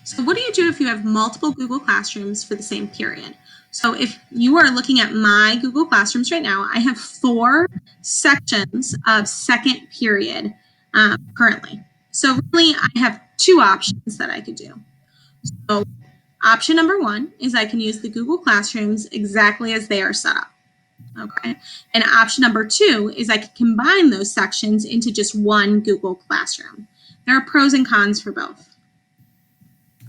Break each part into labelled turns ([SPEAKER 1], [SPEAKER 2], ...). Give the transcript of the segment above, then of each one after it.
[SPEAKER 1] So what do you do if you have multiple Google Classrooms for the same period? So if you are looking at my Google Classrooms right now, I have 4 sections of second period currently. So really, I have 2 options that I could do. So option number 1 is I can use the Google Classrooms exactly as they are set up. Okay. And option number 2 is I can combine those sections into just one Google Classroom. There are pros and cons for both.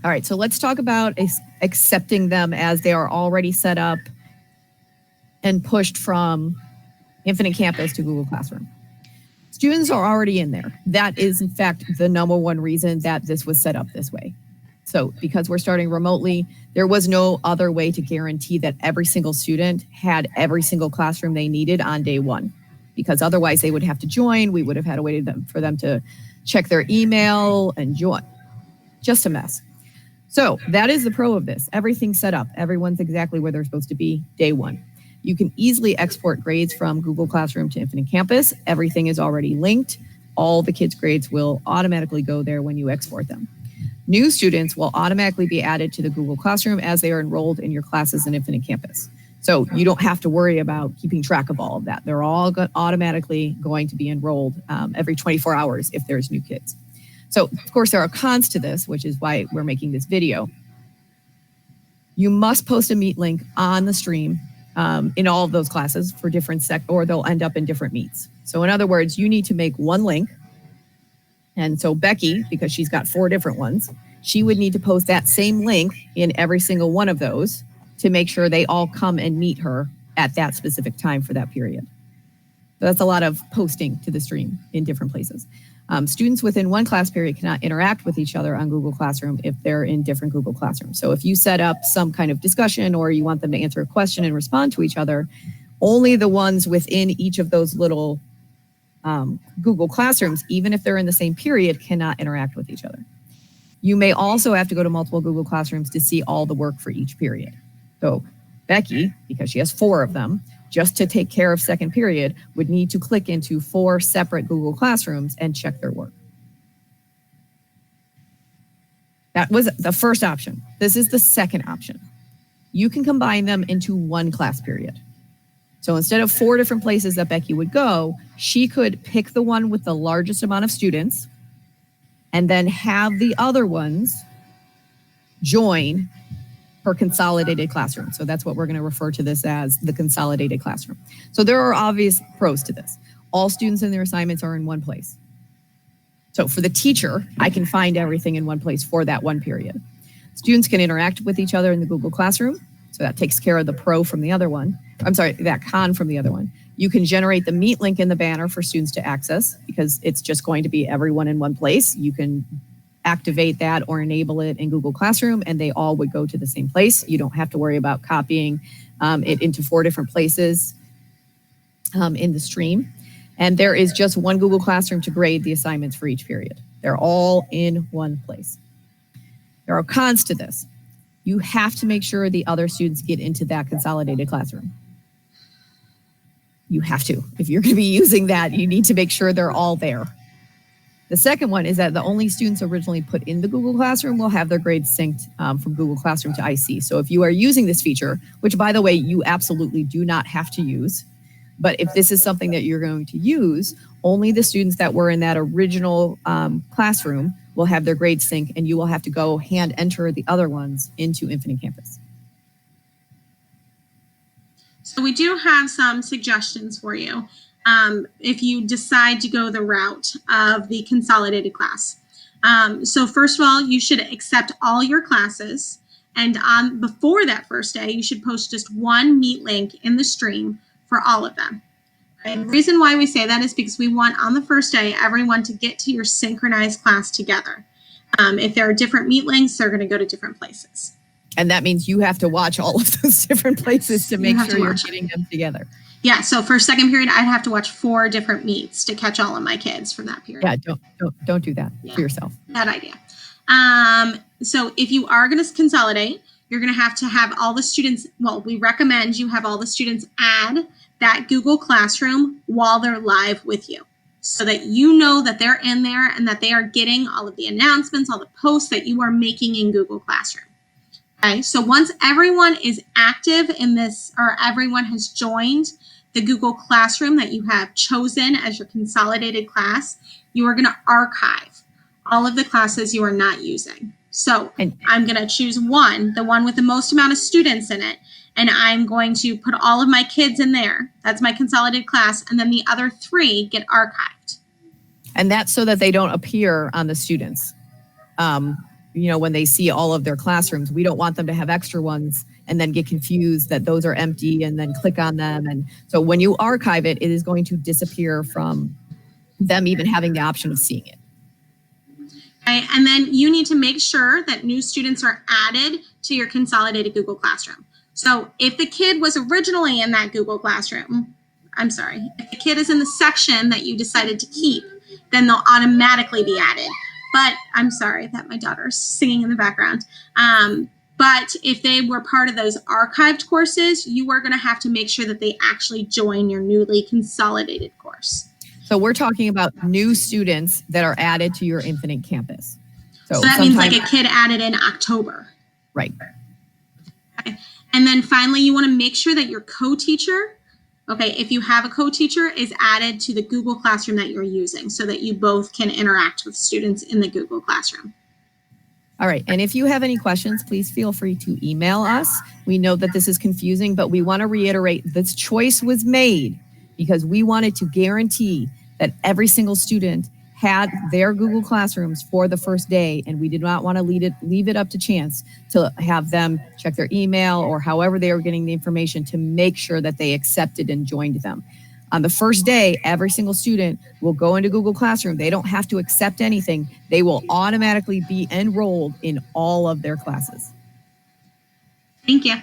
[SPEAKER 2] All right, so let's talk about accepting them as they are already set up and pushed from Infinite Campus to Google Classroom. Students are already in there. That is, in fact, the number one reason that this was set up this way. So because we're starting remotely, there was no other way to guarantee that every single student had every single classroom they needed on day one, because otherwise they would have to join. We would have had to wait for them to check their email and join. Just a mess. So that is the pro of this. Everything's set up. Everyone's exactly where they're supposed to be day one. You can easily export grades from Google Classroom to Infinite Campus. Everything is already linked. All the kids' grades will automatically go there when you export them. New students will automatically be added to the Google Classroom as they are enrolled in your classes in Infinite Campus. So you don't have to worry about keeping track of all of that. They're all automatically going to be enrolled every 24 hours if there's new kids. So, of course, there are cons to this, which is why we're making this video. You must post a Meet link on the stream in all of those classes for different or they'll end up in different meets. So in other words, you need to make one link. And so Becky, because she's got 4 different ones, she would need to post that same link in every single one of those to make sure they all come and meet her at that specific time for that period. So that's a lot of posting to the stream in different places. Students within one class period cannot interact with each other on Google Classroom if they're in different Google Classrooms. So if you set up some kind of discussion or you want them to answer a question and respond to each other, only the ones within each of those little Google Classrooms, even if they're in the same period, cannot interact with each other. You may also have to go to multiple Google Classrooms to see all the work for each period. So Becky, because she has 4 of them, just to take care of second period, would need to click into 4 separate Google Classrooms and check their work. That was the first option. This is the second option. You can combine them into one class period. So instead of 4 different places that Becky would go, she could pick the one with the largest amount of students and then have the other ones join her consolidated classroom. So that's what we're going to refer to this as, the consolidated classroom. So there are obvious pros to this. All students and their assignments are in one place. So for the teacher, I can find everything in one place for that one period. Students can interact with each other in the Google Classroom. So that takes care of the pro from the other one. I'm sorry, that con from the other one. You can generate the Meet link in the banner for students to access because it's just going to be everyone in one place. You can activate that or enable it in Google Classroom and they all would go to the same place. You don't have to worry about copying it into 4 different places in the stream. And there is just one Google Classroom to grade the assignments for each period. They're all in one place. There are cons to this. You have to make sure the other students get into that consolidated classroom. You have to. If you're going to be using that, you need to make sure they're all there. The second one is that the only students originally put in the Google Classroom will have their grades synced from Google Classroom to IC. So if you are using this feature, which by the way, you absolutely do not have to use, but if this is something that you're going to use, only the students that were in that original classroom will have their grades sync and you will have to go hand enter the other ones into Infinite Campus.
[SPEAKER 1] So we do have some suggestions for you. If you decide to go the route of the consolidated class. So first of all, you should accept all your classes. And before that first day, you should post just one Meet link in the stream for all of them. And the reason why we say that is because we want on the first day, everyone to get to your synchronized class together. If there are different Meet links, they're going to go to different places.
[SPEAKER 2] And that means you have to watch all of those different places to make sure you're getting them together.
[SPEAKER 1] Yeah, so for second period, I'd have to watch 4 different meets to catch all of my kids from that period.
[SPEAKER 2] Yeah, don't do that for yourself.
[SPEAKER 1] Bad idea. So if you are going to consolidate, you're going to have all the students, well, we recommend you have all the students add that Google Classroom while they're live with you. so that you know that they're in there and that they are getting all of the announcements, all the posts that you are making in Google Classroom. Okay, so once everyone is active in this, or everyone has joined the Google Classroom that you have chosen as your consolidated class, you are going to archive all of the classes you are not using. So I'm going to choose one, the one with the most amount of students in it, and I'm going to put all of my kids in there. That's my consolidated class, and then the other 3 get archived.
[SPEAKER 2] And that's so that they don't appear on the students. When they see all of their classrooms, we don't want them to have extra ones and then get confused that those are empty and then click on them. And so when you archive it, it is going to disappear from them even having the option of seeing it.
[SPEAKER 1] Okay, and then you need to make sure that new students are added to your consolidated Google Classroom. So if the kid was originally in that Google Classroom, if the kid is in the section that you decided to keep, then they'll automatically be added. But I'm sorry that my daughter's singing in the background. But if they were part of those archived courses, you are going to have to make sure that they actually join your newly consolidated course.
[SPEAKER 2] So we're talking about new students that are added to your Infinite Campus.
[SPEAKER 1] So that means like a kid added in October.
[SPEAKER 2] Right.
[SPEAKER 1] Okay. And then finally, you want to make sure that your co-teacher, if you have a co-teacher, is added to the Google Classroom that you're using so that you both can interact with students in the Google Classroom.
[SPEAKER 2] All right. And if you have any questions, please feel free to email us. We know that this is confusing, but we want to reiterate this choice was made because we wanted to guarantee that every single student had their Google Classrooms for the first day, and we did not want to leave it up to chance to have them check their email or however they were getting the information to make sure that they accepted and joined them. On the first day, every single student will go into Google Classroom. They don't have to accept anything. They will automatically be enrolled in all of their classes.
[SPEAKER 1] Thank you.